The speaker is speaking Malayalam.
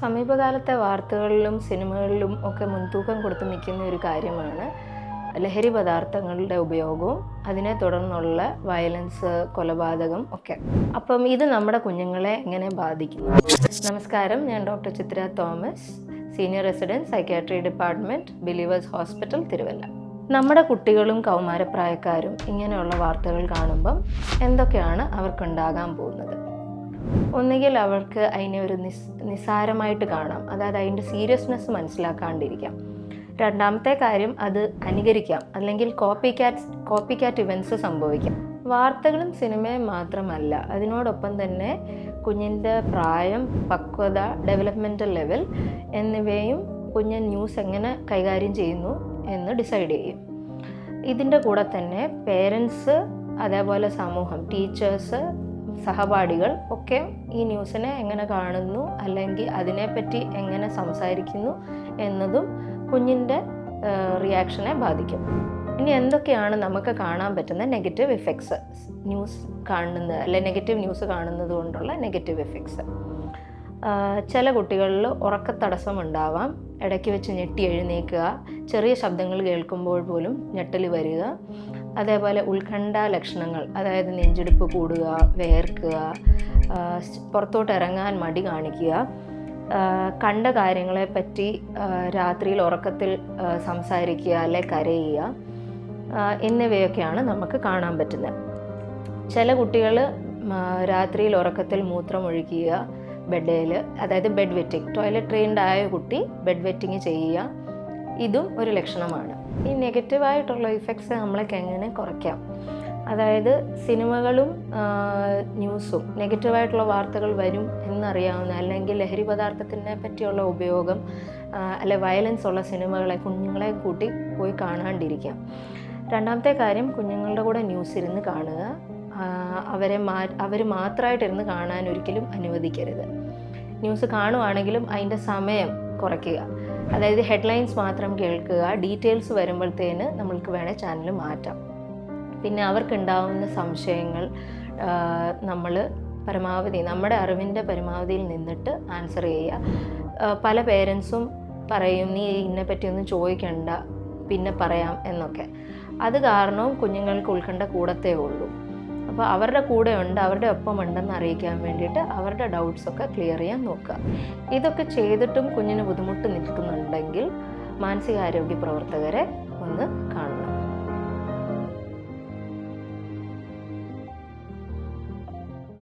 സമീപകാലത്തെ വാർത്തകളിലും സിനിമകളിലും ഒക്കെ മുൻതൂക്കം കൊടുത്ത് നിൽക്കുന്ന ഒരു കാര്യമാണ് ലഹരി പദാർത്ഥങ്ങളുടെ ഉപയോഗവും അതിനെ തുടർന്നുള്ള വയലൻസ്, കൊലപാതകം ഒക്കെ. അപ്പം ഇത് നമ്മുടെ കുഞ്ഞുങ്ങളെ എങ്ങനെ ബാധിക്കുന്നു? നമസ്കാരം, ഞാൻ doctor Chitra Thomas, senior resident psychiatry department, Believers hospital, Thiruvalla. നമ്മുടെ കുട്ടികളും കൗമാരപ്രായക്കാരും ഇങ്ങനെയുള്ള വാർത്തകൾ കാണുമ്പം എന്തൊക്കെയാണ് അവർക്കുണ്ടാകാൻ പോകുന്നത്? ഒന്നുകിൽ അവർക്ക് അതിനെ ഒരു നിസ്സാരമായിട്ട് കാണാം, അതായത് അതിൻ്റെ സീരിയസ്നെസ് മനസ്സിലാക്കാണ്ടിരിക്കാം. രണ്ടാമത്തെ കാര്യം, അത് അനുകരിക്കാം, അല്ലെങ്കിൽ കോപ്പി ക്യാറ്റ് ഇവൻറ്റ്സ് സംഭവിക്കാം. വാർത്തകളും സിനിമയും മാത്രമല്ല, അതിനോടൊപ്പം തന്നെ കുഞ്ഞിൻ്റെ പ്രായം, പക്വത, ഡെവലപ്മെൻറ്റൽ ലെവൽ എന്നിവയും കുഞ്ഞ് ന്യൂസ് എങ്ങനെ കൈകാര്യം ചെയ്യുന്നു എന്ന് ഡിസൈഡ് ചെയ്യും. ഇതിൻ്റെ കൂടെ തന്നെ പേരൻസ്, അതേപോലെ സമൂഹം, ടീച്ചേഴ്സ്, സഹപാഠികൾ ഒക്കെ ഈ ന്യൂസിനെ എങ്ങനെ കാണുന്നു അല്ലെങ്കിൽ അതിനെപ്പറ്റി എങ്ങനെ സംസാരിക്കുന്നു എന്നതും കുഞ്ഞിൻ്റെ റിയാക്ഷനെ ബാധിക്കും. ഇനി എന്തൊക്കെയാണ് നമുക്ക് കാണാൻ പറ്റുന്ന നെഗറ്റീവ് എഫക്ട്സ് ന്യൂസ് കാണുന്നത്, അല്ലെ നെഗറ്റീവ് ന്യൂസ് കാണുന്നത് കൊണ്ടുള്ള നെഗറ്റീവ് എഫക്ട്സ്? ചില കുട്ടികളിൽ ഉറക്കത്തടസ്സം ഉണ്ടാവാം, ഇടയ്ക്ക് വെച്ച് ഞെട്ടി എഴുന്നേൽക്കുക, ചെറിയ ശബ്ദങ്ങൾ കേൾക്കുമ്പോൾ പോലും ഞെട്ടൽ വരിക, അതേപോലെ ഉത്കണ്ഠ ലക്ഷണങ്ങൾ, അതായത് നെഞ്ചിടിപ്പ് കൂടുക, വേർക്കുക, പുറത്തോട്ട് ഇറങ്ങാൻ മടി കാണിക്കുക, കണ്ട കാര്യങ്ങളെപ്പറ്റി രാത്രിയിൽ ഉറക്കത്തിൽ സംസാരിക്കുക അല്ലെ കരയുക എന്നിവയൊക്കെയാണ് നമുക്ക് കാണാൻ പറ്റുന്നത്. ചില കുട്ടികൾ രാത്രിയിൽ ഉറക്കത്തിൽ മൂത്രമൊഴിക്കുക, ബെഡിൽ, അതായത് ബെഡ് വെറ്റിംഗ്, ടോയ്ലറ്റ് ട്രെയിൻഡ് ആയ കുട്ടി ബെഡ് വെറ്റിംഗ് ചെയ്യുക, ഇതും ഒരു ലക്ഷണമാണ്. ഈ നെഗറ്റീവായിട്ടുള്ള ഇഫക്ട്സ് നമ്മളൊക്കെ എങ്ങനെ കുറയ്ക്കാം? അതായത് സിനിമകളും ന്യൂസും നെഗറ്റീവായിട്ടുള്ള വാർത്തകൾ വരും എന്നറിയാവുന്ന, അല്ലെങ്കിൽ ലഹരി പദാർത്ഥത്തിനെ പറ്റിയുള്ള ഉപയോഗം അല്ലെ വയലൻസ് ഉള്ള സിനിമകളെ കുഞ്ഞുങ്ങളെ കൂട്ടി പോയി കാണാണ്ടിരിക്കാം. രണ്ടാമത്തെ കാര്യം, കുഞ്ഞുങ്ങളുടെ കൂടെ ന്യൂസ് ഇരുന്ന് കാണുക, അവർ മാത്രമായിട്ടിരുന്ന് കാണാൻ ഒരിക്കലും അനുവദിക്കരുത്. ന്യൂസ് കാണുവാണെങ്കിലും അതിൻ്റെ സമയം കുറയ്ക്കുക, അതായത് ഹെഡ്ലൈൻസ് മാത്രം കേൾക്കുക, ഡീറ്റെയിൽസ് വരുമ്പോഴത്തേന് നമ്മൾക്ക് വേണേൽ ചാനൽ മാറ്റാം. പിന്നെ അവർക്കുണ്ടാവുന്ന സംശയങ്ങൾ നമ്മൾ പരമാവധി നമ്മുടെ അറിവിൻ്റെ പരമാവധിയിൽ നിന്നിട്ട് ആൻസർ ചെയ്യുക. പല പേരൻസും പറയും, നീ ഇതിനെപ്പറ്റിയൊന്നും ചോദിക്കണ്ട, പിന്നെ പറയാം എന്നൊക്കെ. അത് കാരണവും കുഞ്ഞുങ്ങൾക്ക് ഉത്കണ്ഠ കൂടത്തേ ഉള്ളൂ. അപ്പോൾ അവരുടെ കൂടെ ഉണ്ട്, അവരുടെ ഒപ്പം ഉണ്ടെന്ന് അറിയിക്കാൻ വേണ്ടിയിട്ട് അവരുടെ ഡൗട്ട്സൊക്കെ ക്ലിയർ ചെയ്യാൻ നോക്കുക. ഇതൊക്കെ ചെയ്തിട്ടും കുഞ്ഞിന് ബുദ്ധിമുട്ട് നിൽക്കുന്നുണ്ടെങ്കിൽ മാനസികാരോഗ്യ പ്രവർത്തകരെ ഒന്ന് കാണണം.